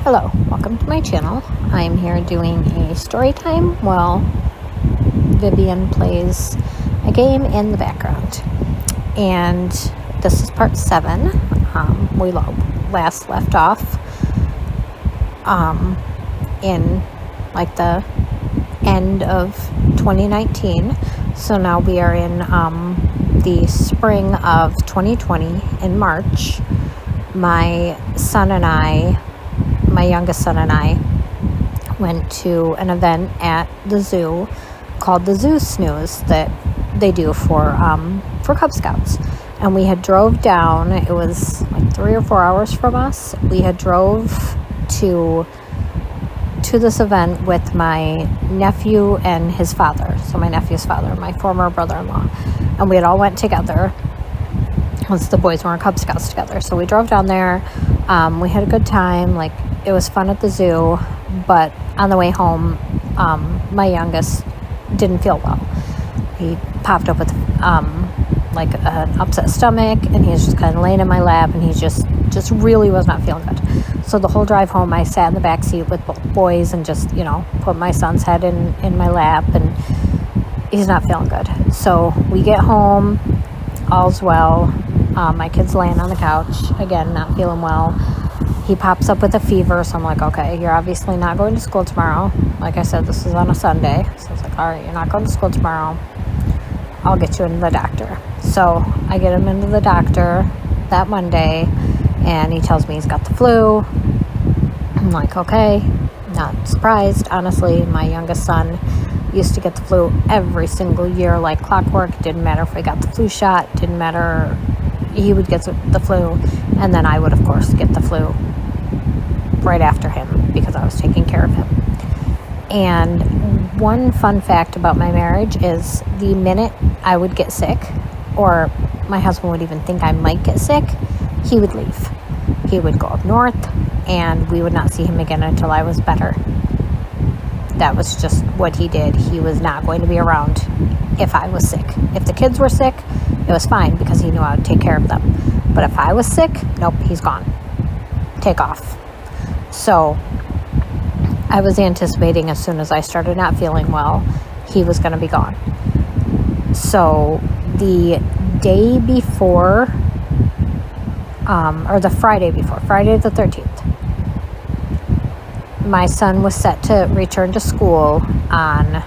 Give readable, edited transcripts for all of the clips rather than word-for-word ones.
Hello, welcome to my channel. I'm here doing a story time while Vivian plays a game in the background. And this is part 7. We last left off in like the end of 2019. So now we are in the spring of 2020 in March. My youngest son and I went to an event at the zoo called the Zoo Snooze that they do for Cub Scouts. And we had drove down, it was like 3 or 4 hours from us. We had drove to this event with my nephew and his father. So my nephew's father, my former brother-in-law. And we had all went together once the boys were in Cub Scouts together. So we drove down there. We had a good time. Like, it was fun at the zoo. But on the way home, my youngest didn't feel well. He popped up with like an upset stomach, and he was just kind of laying in my lap, and he just really was not feeling good. So the whole drive home, I sat in the back seat with both boys and just, put my son's head in my lap, and he's not feeling good. So we get home, all's well. My kid's laying on the couch, again, not feeling well. He pops up with a fever, so I'm like, okay, you're obviously not going to school tomorrow. Like I said, this is on a Sunday. So I was like, all right, you're not going to school tomorrow. I'll get you into the doctor. So I get him into the doctor that Monday, and he tells me he's got the flu. I'm like, okay, not surprised. Honestly, my youngest son used to get the flu every single year like clockwork. Didn't matter if we got the flu shot, didn't matter. He would get the flu, and then I would, of course, get the flu right after him because I was taking care of him. And one fun fact about my marriage is the minute I would get sick, or my husband would even think I might get sick, he would leave. He would go up north, and we would not see him again until I was better. That was just what he did. He was not going to be around if I was sick. If the kids were sick, it was fine because he knew I would take care of them. But if I was sick, nope, he's gone. Take off. So I was anticipating as soon as I started not feeling well, he was going to be gone. So the day before, or the Friday before, Friday the 13th, my son was set to return to school on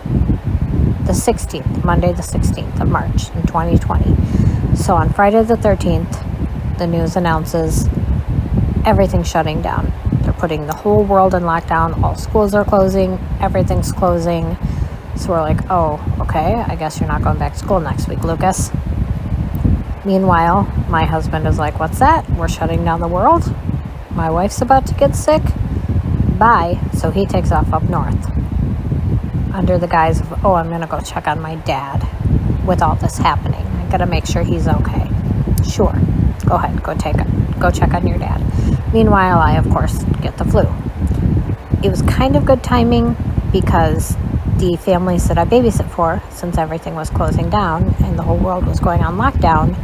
the 16th, Monday the 16th of March in 2020. So on Friday the 13th, the news announces everything's shutting down. They're putting the whole world in lockdown. All schools are closing. Everything's closing. So we're like, oh, okay, I guess you're not going back to school next week, Lucas. Meanwhile, my husband is like, what's that? We're shutting down the world? My wife's about to get sick? Bye. So he takes off up north under the guise of, I'm going to go check on my dad with all this happening. I got to make sure he's okay. Sure. Go ahead. Go check on your dad. Meanwhile, I, of course, get the flu. It was kind of good timing because the families that I babysit for, since everything was closing down and the whole world was going on lockdown,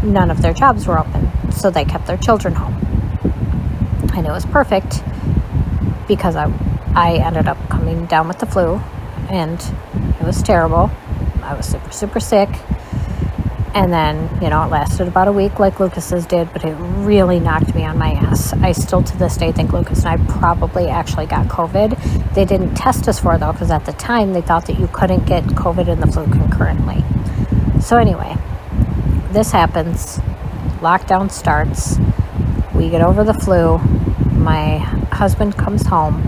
none of their jobs were open. So they kept their children home. And it was perfect because I ended up coming down with the flu, and it was terrible. I was super, super sick. And then, it lasted about a week like Lucas's did, but it really knocked me on my ass. I still to this day think Lucas and I probably actually got COVID. They didn't test us for it, though, because at the time they thought that you couldn't get COVID and the flu concurrently. So anyway, this happens. Lockdown starts. We get over the flu. My husband comes home,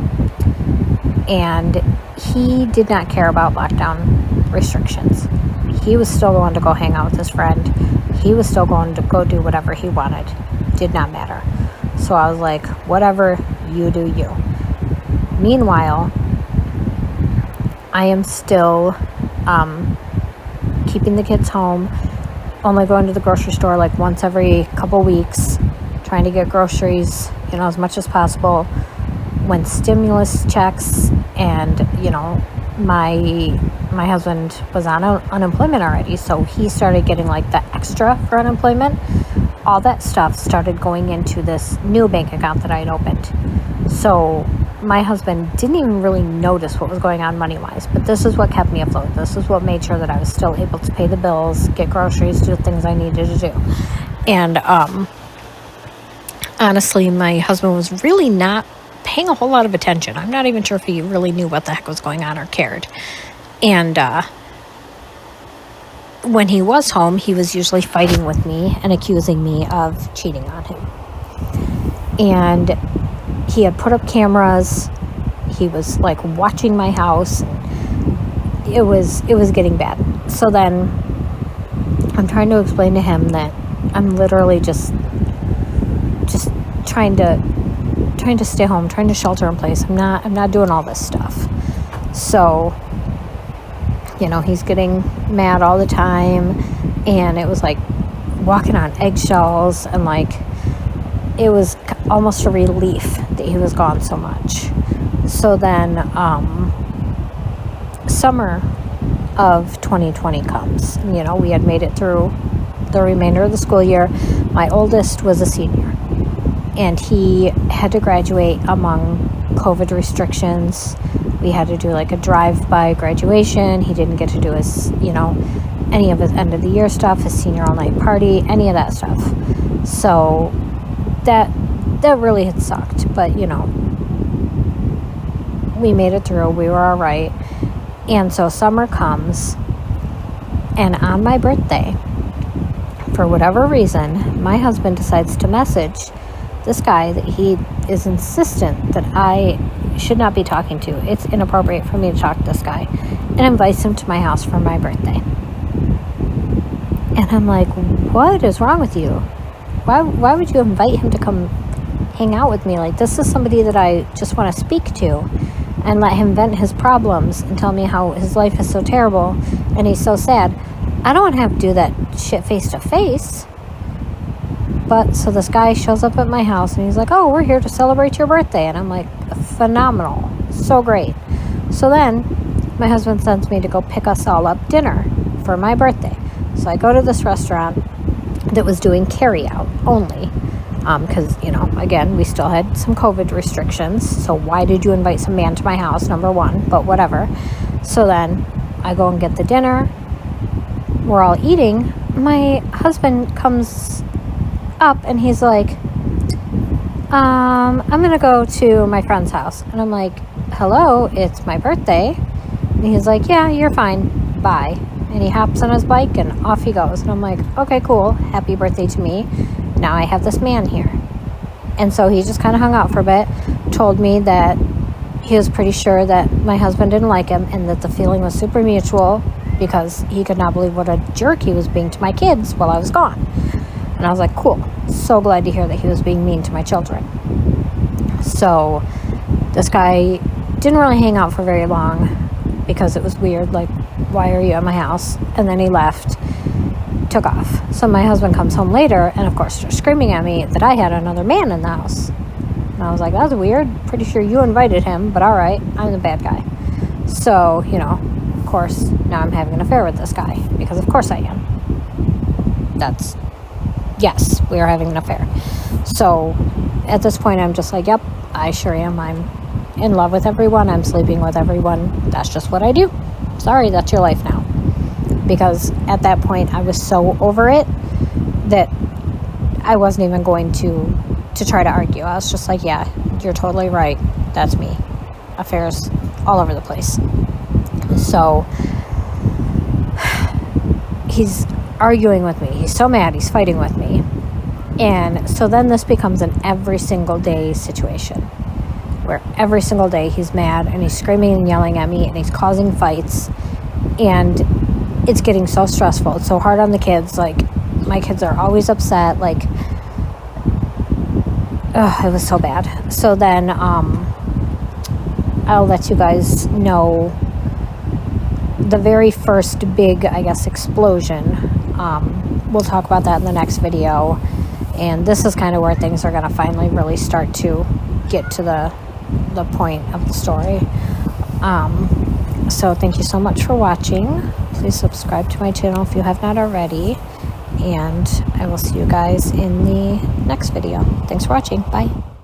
and he did not care about lockdown restrictions. He was still going to go hang out with his friend. He was still going to go do whatever he wanted. Did not matter. So I was like, whatever, you do you. Meanwhile, I am still keeping the kids home, only going to the grocery store like once every couple weeks, trying to get groceries, as much as possible. When stimulus checks and, my husband was on unemployment already, so he started getting like the extra for unemployment. all that stuff started going into this new bank account that I had opened. So my husband didn't even really notice what was going on money-wise, but this is what kept me afloat. This is what made sure that I was still able to pay the bills, get groceries, do the things I needed to do. And honestly, my husband was really not paying a whole lot of attention. I'm not even sure if he really knew what the heck was going on or cared. And when he was home, he was usually fighting with me and accusing me of cheating on him. And he had put up cameras. He was like watching my house. It was getting bad. So then I'm trying to explain to him that I'm literally just trying to stay home, trying to shelter in place. I'm not doing all this stuff. So, you know, he's getting mad all the time, and it was like walking on eggshells, and like it was almost a relief that he was gone so much. So then summer of 2020 comes. You know, we had made it through the remainder of the school year. My oldest was a senior, and he had to graduate among COVID restrictions. We had to do like a drive-by graduation. He didn't get to do his, you know, any of his end of the year stuff, his senior all-night party, any of that stuff. So that really had sucked, but you know, we made it through. We were all right. And so summer comes, and on my birthday, for whatever reason, my husband decides to message this guy that he is insistent that I should not be talking to. It's inappropriate for me to talk to this guy, and invites him to my house for my birthday. And I'm like, what is wrong with you? Why would you invite him to come hang out with me? Like, this is somebody that I just want to speak to and let him vent his problems and tell me how his life is so terrible and he's so sad. I don't want to have to do that shit face to face. But so this guy shows up at my house, and he's like, oh, we're here to celebrate your birthday. And I'm like, phenomenal. So great. So then my husband sends me to go pick us all up dinner for my birthday. So I go to this restaurant that was doing carry out only. Because, you know, again, we still had some COVID restrictions. So why did you invite some man to my house, number one? But whatever. So then I go and get the dinner. We're all eating. My husband comes up, and he's like, I'm gonna go to my friend's house. And I'm like, hello, it's my birthday. And he's like, yeah, you're fine, bye. And he hops on his bike and off he goes. And I'm like, okay, cool, happy birthday to me. Now I have this man here. And so he just kind of hung out for a bit, told me that he was pretty sure that my husband didn't like him, and that the feeling was super mutual, because he could not believe what a jerk he was being to my kids while I was gone. And I was like, cool. So glad to hear that he was being mean to my children. So this guy didn't really hang out for very long, because it was weird. Like, why are you at my house? And then he left, took off. So my husband comes home later, and of course they're screaming at me that I had another man in the house. And I was like, that's weird. Pretty sure you invited him, but all right, I'm the bad guy. So, you know, of course, now I'm having an affair with this guy, because of course I am. Yes, we are having an affair. So at this point, I'm just like, yep, I sure am. I'm in love with everyone. I'm sleeping with everyone. That's just what I do. Sorry, that's your life now. Because at that point, I was so over it that I wasn't even going to try to argue. I was just like, yeah, you're totally right. That's me. Affairs all over the place. So he's arguing with me. He's so mad. He's fighting with me. And so then this becomes an every single day situation, where every single day he's mad, and he's screaming and yelling at me, and he's causing fights, and it's getting so stressful. It's so hard on the kids. Like, my kids are always upset. Like, it was so bad. So then I'll let you guys know the very first big, I guess, explosion. We'll talk about that in the next video. And this is kind of where things are going to finally really start to get to the point of the story. So thank you so much for watching. Please subscribe to my channel if you have not already. And I will see you guys in the next video. Thanks for watching. Bye.